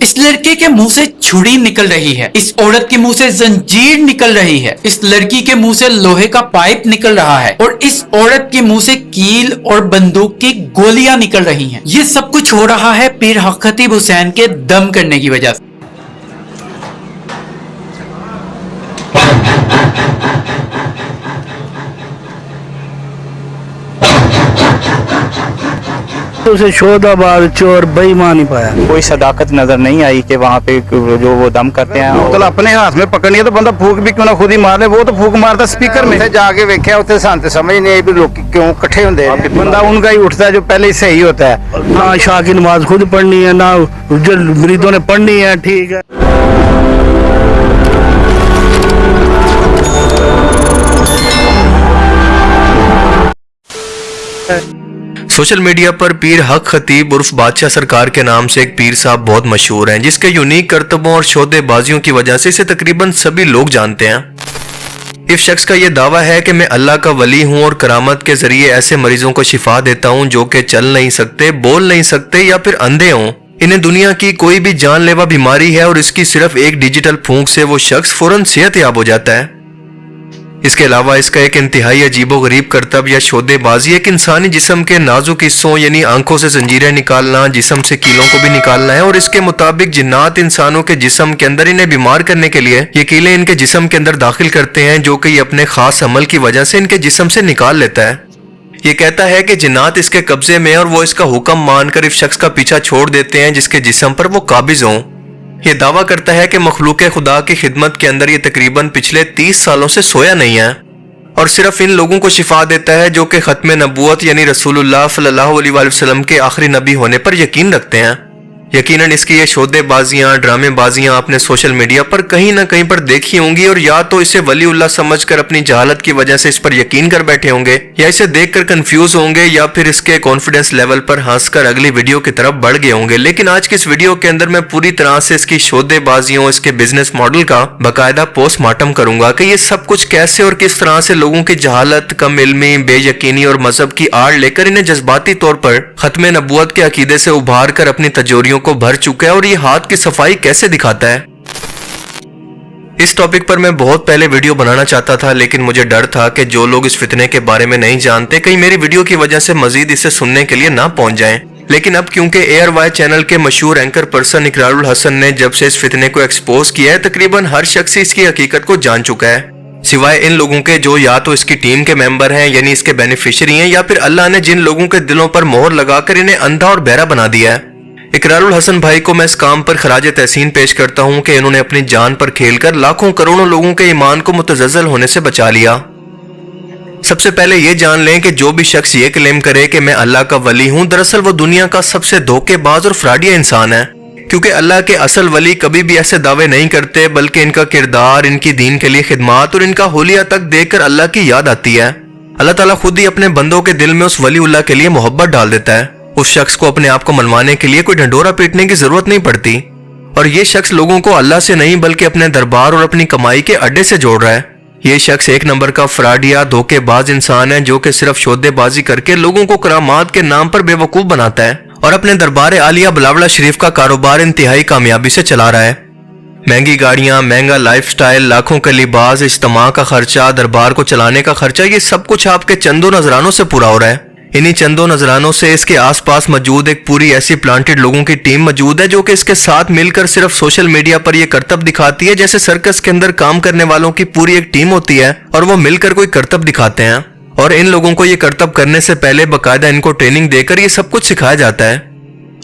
इस लड़के के मुंह से छुरी निकल रही है, इस औरत के मुंह से जंजीर निकल रही है, इस लड़की के मुंह से लोहे का पाइप निकल रहा है और इस औरत के मुंह से कील और बंदूक की गोलियां निकल रही हैं। ये सब कुछ हो रहा है पीर हक खतीब हुसैन के दम करने की वजह से। उसे शोदाबाद चोर बेईमान ही पाया। कोई सदाकत नजर नहीं आई कि वहाँ पे जो वो दम करते हैं बोतल अपने हाथ में पकड़नी है तो बंदा फूक भी क्यों ना खुद ही मार ले, वो तो फूक मारता स्पीकर में। जाके वेख्या उसे शांति समझ नहीं आई भी लोग क्यों इकट्ठे होंगे हैं। बंदा उनका ही उठता है जो पहले ही सही होता है। ना शाह की नमाज खुद पढ़नी है ना जो मरीदों ने पढ़नी है। ठीक है, सोशल मीडिया पर पीर हक खतीब उर्फ बादशाह सरकार के नाम से एक पीर साहब बहुत मशहूर हैं, जिसके यूनिक करतबों और शोदेबाजियों की वजह से इसे तकरीबन सभी लोग जानते हैं। इस शख्स का यह दावा है कि मैं अल्लाह का वली हूं और करामत के जरिए ऐसे मरीजों को शिफा देता हूं जो कि चल नहीं सकते, बोल नहीं सकते या फिर अंधे हों। इन्हें दुनिया की कोई भी जानलेवा बीमारी है और इसकी सिर्फ एक डिजिटल फूंक से वो शख्स फौरन सेहतयाब हो जाता है। इसके अलावा इसका एक इंतहाई अजीबो गरीब करतब या शोदेबाजी एक इंसानी जिस्म के नाजुक हिस्सों यानी आंखों से जंजीरें निकालना, जिस्म से कीलों को भी निकालना है और इसके मुताबिक जिन्नात इंसानों के जिस्म के अंदर इन्हें बीमार करने के लिए ये कीलें इनके जिस्म के अंदर दाखिल करते हैं, जो कि ये अपने खास अमल की वजह से इनके जिस्म से निकाल लेता है। ये कहता है कि जिन्नात इसके कब्जे में और वो इसका हुक्म मानकर इस शख्स का पीछा छोड़ देते हैं जिसके जिस्म पर वो काबिज हों। ये दावा करता है कि मखलूक खुदा की खिदमत के अंदर ये तकरीबन पिछले 30 सालों से सोया नहीं है और सिर्फ इन लोगों को शिफा देता है जो कि खत्म नबूवत यानी रसूलुल्लाह सल्लल्लाहु अलैहि वसल्लम के आखिरी नबी होने पर यकीन रखते हैं। यकीनन इसकी ये शोदेबाजियां, ड्रामेबाजियां आपने सोशल मीडिया पर कहीं ना कहीं पर देखी होंगी और या तो इसे वलीउल्लाह समझकर अपनी जहालत की वजह से इस पर यकीन कर बैठे होंगे या इसे देखकर कंफ्यूज होंगे या फिर इसके कॉन्फिडेंस लेवल पर हंसकर अगली वीडियो की तरफ बढ़ गए होंगे। लेकिन आज की इस वीडियो के अंदर मैं पूरी तरह से इसकी शोदेबाजियों, इसके बिजनेस मॉडल का बाकायदा पोस्टमार्टम करूंगा कि ये सब कुछ कैसे और किस तरह से लोगों की जहालत, कम इल्मी, बेयकीनी और मजहब की आड़ लेकर इन्हें जज्बाती तौर पर खत्म नबूवत के अकीदे से उभार कर अपनी तजोरियों को भर चुका है और ये हाथ की सफाई कैसे दिखाता है। इस टॉपिक पर मैं बहुत पहले वीडियो बनाना चाहता था, लेकिन मुझे डर था कि जो लोग इस फितने के बारे में नहीं जानते कहीं मेरी वीडियो की वजह से मजीद इसे सुनने के लिए ना पहुंच जाएं। लेकिन अब क्योंकि ARY चैनल के मशहूर एंकर पर्सन इकरारुल हसन ने जब से इस फितने को एक्सपोज किया है, तकरीबन हर शख्स इसकी हकीकत को जान चुका है, सिवाय इन लोगों के जो या तो इसकी टीम के मेंबर हैं यानी इसके बेनिफिशियरी हैं या फिर अल्लाह ने जिन लोगों के दिलों पर मोहर लगाकर इन्हें अंधा और बहरा बना दिया है। इकरारुल हसन भाई को मैं इस काम पर खराज तहसीन पेश करता हूं कि इन्होंने अपनी जान पर खेलकर लाखों करोड़ों लोगों के ईमान को मुतज़्ज़ल होने से बचा लिया। सबसे पहले ये जान लें कि जो भी शख्स ये क्लेम करे कि मैं अल्लाह का वली हूं, दरअसल वो दुनिया का सबसे धोखेबाज और फ्रॉडिया इंसान है, क्योंकि अल्लाह के असल वली कभी भी ऐसे दावे नहीं करते, बल्कि इनका किरदार, इनकी दीन के लिए खिदमत और इनका होलिया तक देखकर अल्लाह की याद आती है। अल्लाह ताला खुद ही अपने बंदों के दिल में उस वलीउल्लाह के लिए मोहब्बत डाल देता है। उस शख्स को अपने आप को मनवाने के लिए कोई ढंढोरा पीटने की जरूरत नहीं पड़ती और ये शख्स लोगों को अल्लाह से नहीं बल्कि अपने दरबार और अपनी कमाई के अड्डे से जोड़ रहा है। ये शख्स एक नंबर का फ्रॉडिया, धोखेबाज इंसान है जो कि सिर्फ शोदेबाजी करके लोगों को करामात के नाम पर बेवकूफ बनाता है और अपने दरबार आलिया बिलावला शरीफ का कारोबार इंतहाई कामयाबी से चला रहा है। महंगी गाड़ियां, महंगा लाइफस्टाइल, लाखों के लिबास, इज्तिमा का खर्चा, दरबार को चलाने का खर्चा, ये सब कुछ आपके चंदों नजरानों से पूरा हो रहा है। इन्हीं चंदों नजरानों से इसके आसपास मौजूद एक पूरी ऐसी प्लांटेड लोगों की टीम मौजूद है जो कि इसके साथ मिलकर सिर्फ सोशल मीडिया पर यह करतब दिखाती है जैसे सर्कस के अंदर काम करने वालों की पूरी एक टीम होती है और वो मिलकर कोई करतब दिखाते हैं और इन लोगों को ये करतब करने से पहले बाकायदा इनको ट्रेनिंग देकर ये सब कुछ सिखाया जाता है।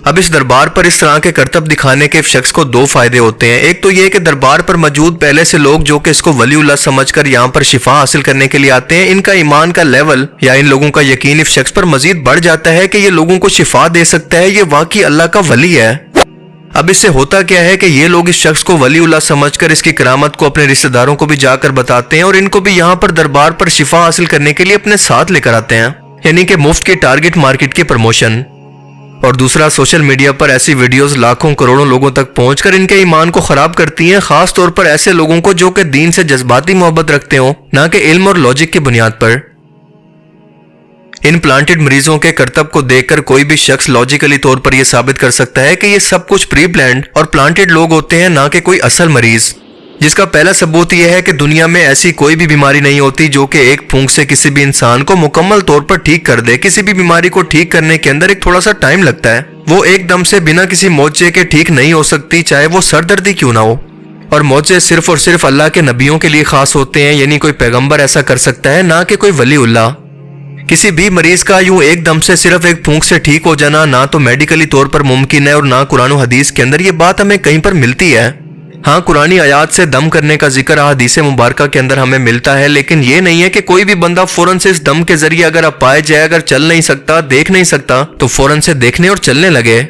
अब इस दरबार पर इस तरह के करतब दिखाने के शख्स को दो फायदे होते हैं। एक तो ये कि दरबार पर मौजूद पहले से लोग जो कि इसको वलीउल्लाह समझकर यहाँ पर शिफा हासिल करने के लिए आते हैं, इनका ईमान का लेवल या इन लोगों का यकीन इस शख्स पर मजीद बढ़ जाता है कि ये लोगों को शिफा दे सकता है, ये वाकई अल्लाह का वली है। अब इससे होता क्या है कि ये लोग इस शख्स को वलीउल्लाह समझकर इसकी करामत को अपने रिश्तेदारों को भी जाकर बताते हैं और इनको भी यहाँ पर दरबार पर शिफा हासिल करने के लिए अपने साथ लेकर आते हैं, यानी कि मुफ्त की टारगेट मार्केट की प्रमोशन। और दूसरा, सोशल मीडिया पर ऐसी वीडियोस लाखों करोड़ों लोगों तक पहुंचकर इनके ईमान को खराब करती हैं, खास तौर पर ऐसे लोगों को जो कि दीन से जज्बाती मोहब्बत रखते हो, ना कि इल्म और लॉजिक की बुनियाद पर। इन प्लांटेड मरीजों के करतब को देखकर कोई भी शख्स लॉजिकली तौर पर यह साबित कर सकता है कि ये सब कुछ प्री प्लान्ड और प्लांटेड लोग होते हैं, ना कि कोई असल मरीज। जिसका पहला सबूत यह है कि दुनिया में ऐसी कोई भी बीमारी नहीं होती जो कि एक फूंक से किसी भी इंसान को मुकम्मल तौर पर ठीक कर दे। किसी भी बीमारी को ठीक करने के अंदर एक थोड़ा सा टाइम लगता है, वो एकदम से बिना किसी मोर्चे के ठीक नहीं हो सकती, चाहे वो सरदर्दी क्यों ना हो। और मोर्चे सिर्फ और सिर्फ अल्लाह के नबियों के लिए खास होते हैं, यानी कोई पैगंबर ऐसा कर सकता है, ना कि कोई वलीउल्लाह। किसी भी मरीज का यूं एकदम से सिर्फ एक फूंक से ठीक हो जाना ना तो मेडिकली तौर पर मुमकिन है और ना कुरान और हदीस के अंदर ये बात हमें कहीं पर मिलती है। हाँ, कुरानी आयात से दम करने का जिक्र हदीस मुबारक के अंदर हमें मिलता है, लेकिन ये नहीं है कि कोई भी बंदा फौरन से इस दम के जरिए अगर अपाए जाए, अगर चल नहीं सकता, देख नहीं सकता, तो फौरन से देखने और चलने लगे।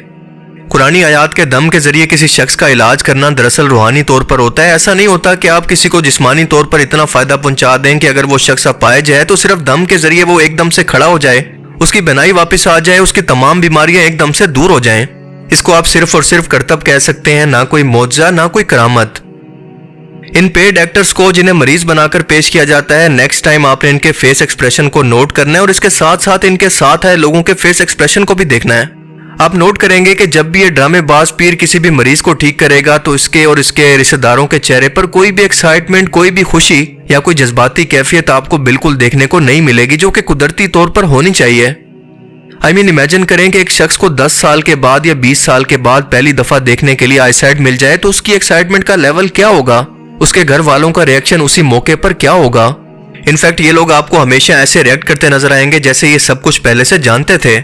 कुरानी आयात के दम के जरिए किसी शख्स का इलाज करना दरअसल रूहानी तौर पर होता है। ऐसा नहीं होता कि आप किसी को जिस्मानी तौर पर इतना फायदा पहुंचा दें कि अगर वो शख्स अपाए जाए तो सिर्फ दम के जरिए वो एकदम से खड़ा हो जाए, उसकी बनाई वापस आ जाए, उसकी तमाम बीमारियां एकदम से दूर हो जाएं। इसको आप सिर्फ और सिर्फ करतब कह सकते हैं, ना कोई मौजज़ा, ना कोई करामत। इन पेड एक्टर्स को जिन्हें मरीज बनाकर पेश किया जाता है, नेक्स्ट टाइम आपने इनके फेस एक्सप्रेशन को नोट करना है और इसके साथ साथ इनके साथ आए लोगों के फेस एक्सप्रेशन को भी देखना है। आप नोट करेंगे कि जब भी ये ड्रामेबाज पीर किसी भी मरीज को ठीक करेगा तो इसके और इसके रिश्तेदारों के चेहरे पर कोई भी एक्साइटमेंट, कोई भी खुशी या कोई जज्बाती कैफियत आपको बिल्कुल देखने को नहीं मिलेगी, जो कि कुदरती तौर पर होनी चाहिए। इमेजिन करें कि एक शख्स को 10 साल के बाद या 20 साल के बाद पहली दफा देखने के लिए आईसाइट मिल जाए तो उसकी एक्साइटमेंट का लेवल क्या होगा, उसके घर वालों का रिएक्शन उसी मौके पर क्या होगा। इनफैक्ट ये लोग आपको हमेशा ऐसे रिएक्ट करते नजर आएंगे जैसे ये सब कुछ पहले से जानते थे।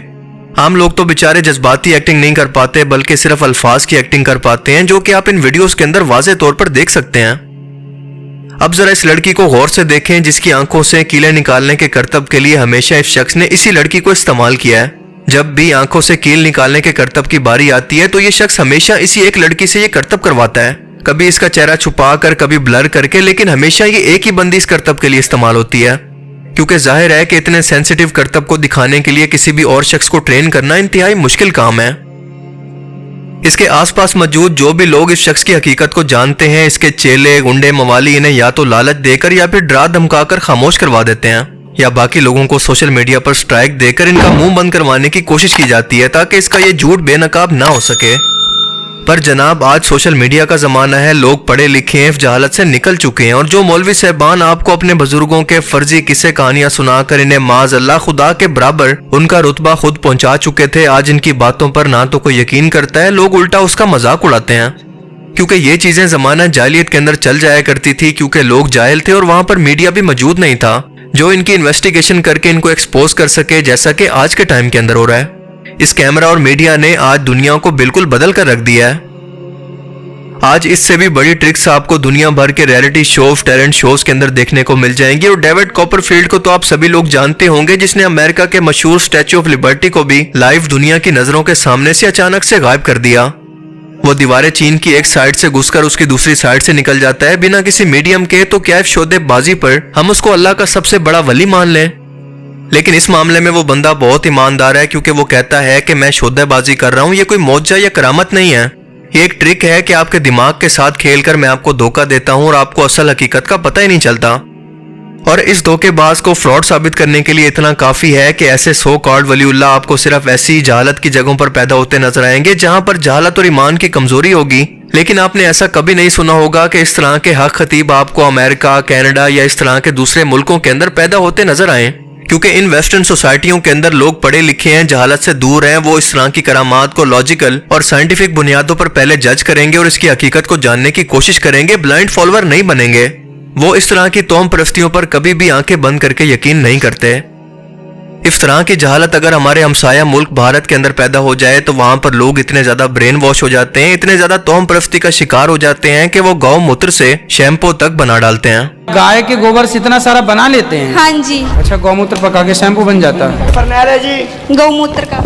आम लोग तो बेचारे जज्बाती एक्टिंग नहीं कर पाते, बल्कि सिर्फ अल्फाज की एक्टिंग कर पाते हैं, जो कि आप इन वीडियोस के अंदर वाज़े तौर पर देख सकते हैं। अब जरा इस लड़की को गौर से देखें जिसकी आंखों से कीले निकालने के करतब के लिए हमेशा इस शख्स ने इसी लड़की को इस्तेमाल किया है। जब भी आंखों से कील निकालने के करतब की बारी आती है तो ये शख्स हमेशा इसी एक लड़की से ये करतब करवाता है, कभी इसका चेहरा छुपा कर, कभी ब्लर करके, लेकिन हमेशा ये एक ही बंदी इस करतब के लिए इस्तेमाल होती है, क्योंकि जाहिर है कि इतने सेंसिटिव करतब को दिखाने के लिए किसी भी और शख्स को ट्रेन करना इंतहाई मुश्किल काम है। इसके आसपास मौजूद जो भी लोग इस शख्स की हकीकत को जानते हैं, इसके चेले, गुंडे, मवाली इन्हें या तो लालच देकर या फिर डरा धमकाकर खामोश करवा देते हैं, या बाकी लोगों को सोशल मीडिया पर स्ट्राइक देकर इनका मुंह बंद करवाने की कोशिश की जाती है ताकि इसका ये झूठ बेनकाब ना हो सके। पर जनाब, आज सोशल मीडिया का जमाना है, लोग पढ़े लिखे हैं, जहालत से निकल चुके हैं, और जो मौलवी साहबान आपको अपने बुजुर्गों के फर्जी किस्से कहानियां सुनाकर इन्हें माज अल्लाह खुदा के बराबर उनका रुतबा खुद पहुंचा चुके थे, आज इनकी बातों पर ना तो कोई यकीन करता है, लोग उल्टा उसका मजाक उड़ाते हैं। क्योंकि ये चीजें जमाना जाहिलियत के अंदर चल जाया करती थी, क्योंकि लोग जाहिल थे और वहां पर मीडिया भी मौजूद नहीं था जो इनकी इन्वेस्टिगेशन करके इनको एक्सपोज कर सके, जैसा कि आज के टाइम के अंदर हो रहा है। इस कैमरा और मीडिया ने आज दुनिया को बिल्कुल बदल कर रख दिया है। आज इससे भी बड़ी ट्रिक्स आपको दुनिया भर के रियलिटी शो, टैलेंट शोज के अंदर देखने को मिल जाएंगी। और डेविड कॉपरफील्ड को तो आप सभी लोग जानते होंगे, जिसने अमेरिका के मशहूर स्टैच्यू ऑफ लिबर्टी को भी लाइव दुनिया की नजरों के सामने से अचानक से गायब कर दिया। वो दीवारें चीन की एक साइड से घुसकर उसकी दूसरी साइड से निकल जाता है बिना किसी मीडियम के, तो क्या शोदेबाजी पर हम उसको अल्लाह का सबसे बड़ा वली मान लें? लेकिन इस मामले में वो बंदा बहुत ईमानदार है, क्योंकि वो कहता है कि मैं शोदेबाजी कर रहा हूँ, ये कोई मौजज़ा या करामत नहीं है, ये एक ट्रिक है कि आपके दिमाग के साथ खेलकर मैं आपको धोखा देता हूँ और आपको असल हकीकत का पता ही नहीं चलता। और इस धोखेबाज को फ्रॉड साबित करने के लिए इतना काफी है कि ऐसे सो कॉल्ड वलीउल्लाह आपको सिर्फ ऐसी जहालत की जगहों पर पैदा होते नजर आएंगे जहां पर जहालत और ईमान की कमजोरी होगी। लेकिन आपने ऐसा कभी नहीं सुना होगा कि इस तरह के हक खतीब आपको अमेरिका, कनाडा या इस तरह के दूसरे मुल्कों के अंदर पैदा होते नजर आए, क्योंकि इन वेस्टर्न सोसाइटियों के अंदर लोग पढ़े लिखे हैं, जहालत से दूर हैं, वो इस तरह की करामात को लॉजिकल और साइंटिफिक बुनियादों पर पहले जज करेंगे और इसकी हकीकत को जानने की कोशिश करेंगे, ब्लाइंड फॉलोअर नहीं बनेंगे। वो इस तरह की तौम परस्तियों पर कभी भी आंखें बंद करके यकीन नहीं करते। इस तरह की जहालत अगर हमारे हमसाया मुल्क भारत के अंदर पैदा हो जाए तो वहां पर लोग इतने ज्यादा ब्रेन वॉश हो जाते हैं, इतने ज्यादा तौम परस्ती का शिकार हो जाते हैं कि वो गौ मूत्र से शैम्पू तक बना डालते हैं। गाय के गोबर से इतना सारा बना लेते हैं? हाँ जी। अच्छा, गौमूत्र पका के शैम्पू बन जाता है? फरमाया है जी गौमूत्र का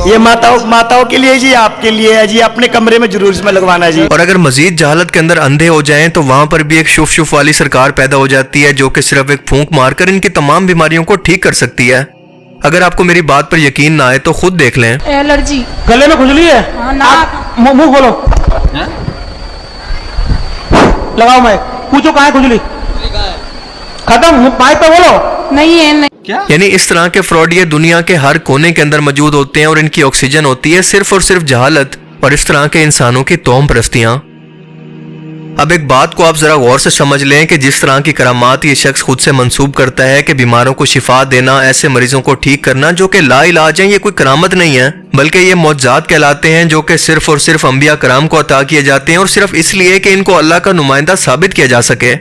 ये माताओं के लिए जी, आपके लिए है जी, अपने कमरे में जरूर इसमें लगवाना जी। और अगर मजीद जहालत के अंदर अंधे हो जाएं तो वहां पर भी एक शुफ शुफ वाली सरकार पैदा हो जाती है जो कि सिर्फ एक फूंक मारकर इनकी तमाम बीमारियों को ठीक कर सकती है। अगर आपको मेरी बात पर यकीन ना आए तो खुद देख लें। एलर्जी, गले में खुजली है? मुंह खोलो, लगाओ माइक, पूछो कहाँ है खुजली? खत्म, माइक पे बोलो। नहीं है नहीं। यानी इस तरह के फ्रॉड ये दुनिया के हर कोने के अंदर मौजूद होते हैं और इनकी ऑक्सीजन होती है सिर्फ और सिर्फ जहालत और इस तरह के इंसानों की तौम परस्तियां। अब एक बात को आप जरा गौर से समझ लें कि जिस तरह की करामात ये शख्स खुद से मंसूब करता है कि बीमारों को शिफा देना, ऐसे मरीजों को ठीक करना जो कि ला इलाज है, ये कोई करामत नहीं है बल्कि ये मौजज़ात कहलाते हैं जो कि सिर्फ और सिर्फ अंबिया कराम को अता किए जाते हैं और सिर्फ इसलिए कि इनको अल्लाह का नुमाइंदा साबित किया जा सके।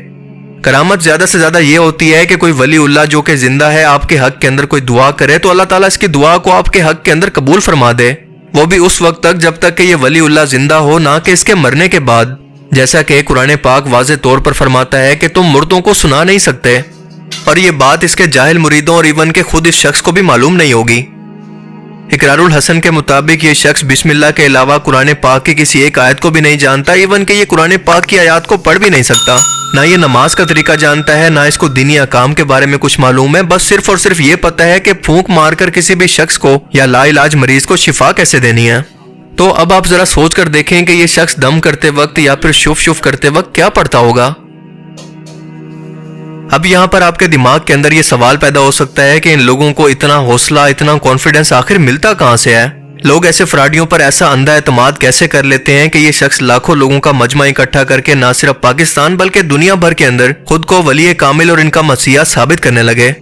करामत ज्यादा से ज्यादा ये होती है कि कोई वली उल्लाह जो कि जिंदा है आपके हक के अंदर कोई दुआ करे तो अल्लाह ताला इसकी दुआ को आपके हक के अंदर कबूल फरमा दे, वो भी उस वक्त तक जब तक कि ये वली उल्लाह जिंदा हो, ना कि इसके मरने के बाद। जैसा कि कुरान पाक वाज़े तौर पर फरमाता है कि तुम मुर्दों को सुना नहीं सकते, और ये बात इसके जाहिल मुरीदों और इवन के खुद इस शख्स को भी मालूम नहीं होगी। इकरारुल हसन के मुताबिक ये शख्स बिस्मिल्लाह के अलावा कुरान पाक की किसी एक आयत को भी नहीं जानता, इवन कि ये कुरान पाक की आयत को पढ़ भी नहीं सकता, ना ये नमाज का तरीका जानता है, ना इसको दीनी अहकाम के बारे में कुछ मालूम है। बस सिर्फ और सिर्फ ये पता है कि फूंक मारकर किसी भी शख्स को या लाइलाज मरीज को शिफा कैसे देनी है। तो अब आप जरा सोच कर देखें कि ये शख्स दम करते वक्त या फिर शुफ शुफ करते वक्त क्या पढ़ता होगा। अब यहाँ पर आपके दिमाग के अंदर ये सवाल पैदा हो सकता है कि इन लोगों को इतना हौसला, इतना कॉन्फिडेंस आखिर मिलता कहाँ से है? लोग ऐसे फ्रॉडियों पर ऐसा अंधा एतमाद कैसे कर लेते हैं कि ये शख्स लाखों लोगों का मजमा इकट्ठा करके ना सिर्फ पाकिस्तान बल्कि दुनिया भर के अंदर खुद को वली कामिल और इनका मसीहा साबित करने लगे?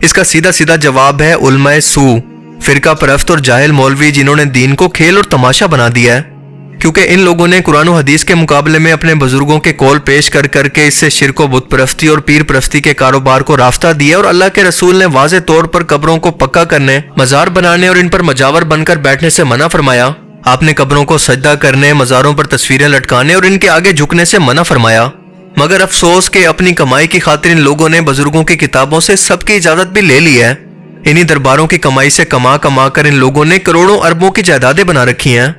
इसका सीधा सीधा जवाब है उलमाए सू, फिरका परस्त और जाहिल मौलवी जिन्होंने दीन को खेल और तमाशा बना दिया है। क्योंकि इन लोगों ने कुरान और हदीस के मुकाबले में अपने बुजुर्गों के कौल पेश कर करके इससे शिरक व बुत परस्ती और पीर परस्ती के कारोबार को राफ्ता दिया, और अल्लाह के रसूल ने वाज़े तौर पर कब्रों को पक्का करने, मजार बनाने और इन पर मजावर बनकर बैठने से मना फरमाया। आपने कब्रों को सजदा करने, मजारों पर तस्वीरें लटकाने और इनके आगे झुकने से मना फरमाया। मगर अफसोस के अपनी कमाई की खातिर इन लोगों ने बुजुर्गों की किताबों से सबकी इजाजत भी ले ली है। इन्हीं दरबारों की कमाई से कमा कमा कर इन लोगों ने करोड़ों अरबों की जायदादें बना रखी हैं।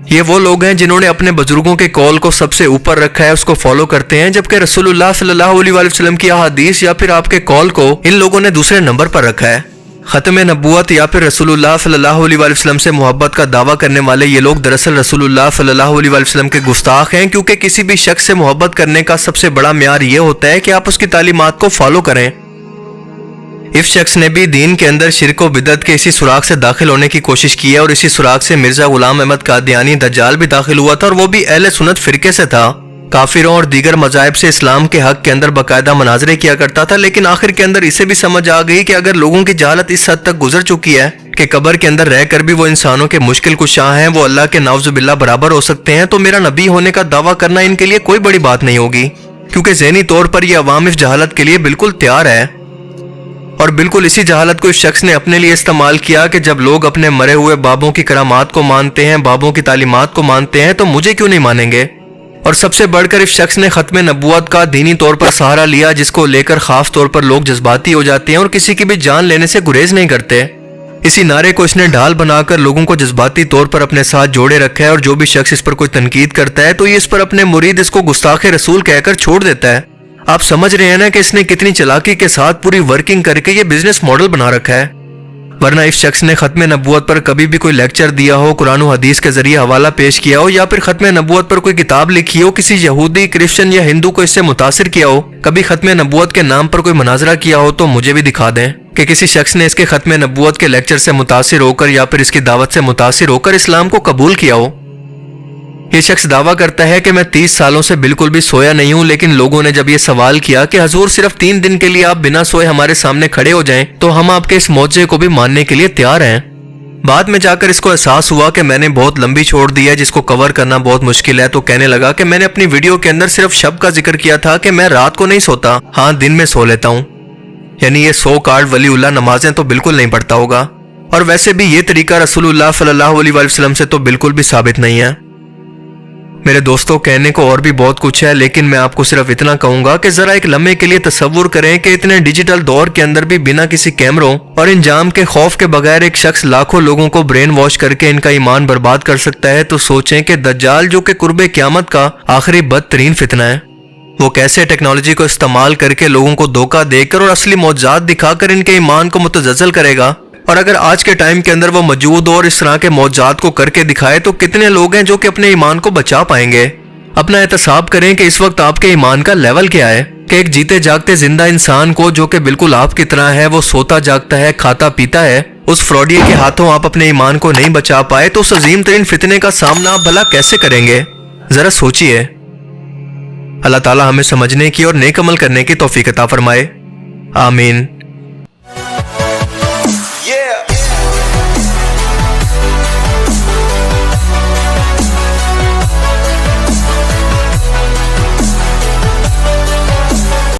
ये वो लोग हैं जिन्होंने अपने बुजुर्गों के कौल को सबसे ऊपर रखा है, उसको फॉलो करते हैं, जबकि रसूलुल्लाह सल्लल्लाहु अलैहि वसल्लम की अहादीस या फिर आपके कौल को इन लोगों ने दूसरे नंबर पर रखा है। खत्म नबूवत या फिर रसूलुल्लाह सल्लल्लाहु अलैहि वसल्लम से मोहब्बत का दावा करने वाले ये लोग दरअसल रसूलुल्लाह सल्लल्लाहु अलैहि वसल्लम के गुस्ताख हैं, क्योंकि किसी भी शख्स से मोहब्बत करने का सबसे बड़ा म्यार ये होता है कि आप उसकी तालीमात को फॉलो करें। इस शख्स ने भी दीन के अंदर शिरक व बिदअत के इसी सुराग से दाखिल होने की कोशिश की है, और इसी सुराग से मिर्जा गुलाम अहमद कादियानी दज्जाल भी दाखिल हुआ था, और वो भी अहले सुन्नत फिरके से था। काफिरों और दीगर मजाहिब से इस्लाम के हक के अंदर बाकायदा मनाजरे किया करता था, लेकिन आखिर के अंदर इसे भी समझ आ गई कि अगर लोगों की जहालत इस हद तक गुजर चुकी है कि कब्र के अंदर रहकर भी वो इंसानों के मुश्किल कुशां हैं, वो अल्लाह के नाउजुबिल्लाह बराबर हो सकते हैं, तो मेरा नबी होने का दावा करना इनके लिए कोई बड़ी बात नहीं होगी, क्योंकि ज़हनी तौर पर यह अवाम इस जहालत के लिए बिल्कुल तैयार है। और बिल्कुल इसी जहालत को इस शख्स ने अपने लिए इस्तेमाल किया कि जब लोग अपने मरे हुए बाबों की करामात को मानते हैं, बाबों की तालीमात को मानते हैं, तो मुझे क्यों नहीं मानेंगे। और सबसे बढ़कर इस शख्स ने खत्म नबूवत का दीनी तौर पर सहारा लिया, जिसको लेकर खास तौर पर लोग जज्बाती हो जाते हैं और किसी की भी जान लेने से गुरेज नहीं करते। इसी नारे को इसने ढाल बनाकर लोगों को जज्बाती तौर पर अपने साथ जोड़े रखा है, और जो भी शख्स इस पर कोई तनकीद करता है तो ये इस पर अपने मुरीद इसको गुस्ताखे रसूल कहकर छोड़ देता है। आप समझ रहे हैं ना कि इसने कितनी चालाकी के साथ पूरी वर्किंग करके ये बिजनेस मॉडल बना रखा है। वरना इस शख्स ने खत्म नबूवत पर कभी भी कोई लेक्चर दिया हो, कुरान और हदीस के जरिए हवाला पेश किया हो, या फिर खत्म नबूवत पर कोई किताब लिखी हो, किसी यहूदी, क्रिश्चियन या हिंदू को इससे मुतासिर किया हो, कभी खत्म नबूवत के नाम पर कोई मनाजरा किया हो, तो मुझे भी दिखा दें कि किसी शख्स ने इसके खत्म नबूवत के लेक्चर से मुतासिर होकर या फिर इसकी दावत से मुतासिर होकर इस्लाम को कबूल किया हो। ये शख्स दावा करता है कि मैं 30 सालों से बिल्कुल भी सोया नहीं हूं, लेकिन लोगों ने जब ये सवाल किया कि हजूर सिर्फ 3 दिन के लिए आप बिना सोए हमारे सामने खड़े हो जाएं, तो हम आपके इस मौजे को भी मानने के लिए तैयार हैं। बाद में जाकर इसको एहसास हुआ कि मैंने बहुत लंबी छोड़ दी है, जिसको कवर करना बहुत मुश्किल है, तो कहने लगा कि मैंने अपनी वीडियो के अंदर सिर्फ शब का जिक्र किया था कि मैं रात को नहीं सोता, हाँ दिन में सो लेता हूँ। यानी ये 100 कार्ड वलीउल्लाह नमाजें तो बिल्कुल नहीं पढ़ता होगा, और वैसे भी ये तरीका रसूलुल्लाह सल्लल्लाहु अलैहि वसल्लम से तो बिल्कुल भी साबित नहीं है। मेरे दोस्तों, कहने को और भी बहुत कुछ है, लेकिन मैं आपको सिर्फ इतना कहूंगा कि जरा एक लम्हे के लिए तसव्वुर करें कि इतने डिजिटल दौर के अंदर भी बिना किसी कैमरों और इंजाम के खौफ के बगैर एक शख्स लाखों लोगों को ब्रेन वॉश करके इनका ईमान बर्बाद कर सकता है, तो सोचें कि दज्जाल जो कि कुर्बे क़यामत का आखिरी बदतरीन फितना है, वो कैसे टेक्नोलॉजी को इस्तेमाल करके लोगों को धोखा देकर और असली मौजज़ात दिखाकर इनके ईमान को मुतज़्ज़ल करेगा। और अगर आज के टाइम के अंदर वो मौजूद हो और इस तरह के मौजज़ात को करके दिखाए, तो कितने लोग हैं जो कि अपने ईमान को बचा पाएंगे। अपना एहतसाब करें कि इस वक्त आपके ईमान का लेवल क्या है। कि एक जीते जागते जिंदा इंसान को, जो कि बिल्कुल आपकी तरह है, वो सोता जागता है, खाता पीता है, उस फ्रॉडिये के हाथों आप अपने ईमान को नहीं बचा पाए तो उस अजीम तरीन फितने का सामना आप भला कैसे करेंगे? जरा सोचिए। अल्लाह ताला हमें समझने की और नेक अमल करने की तौफीक अता फरमाए। आमीन।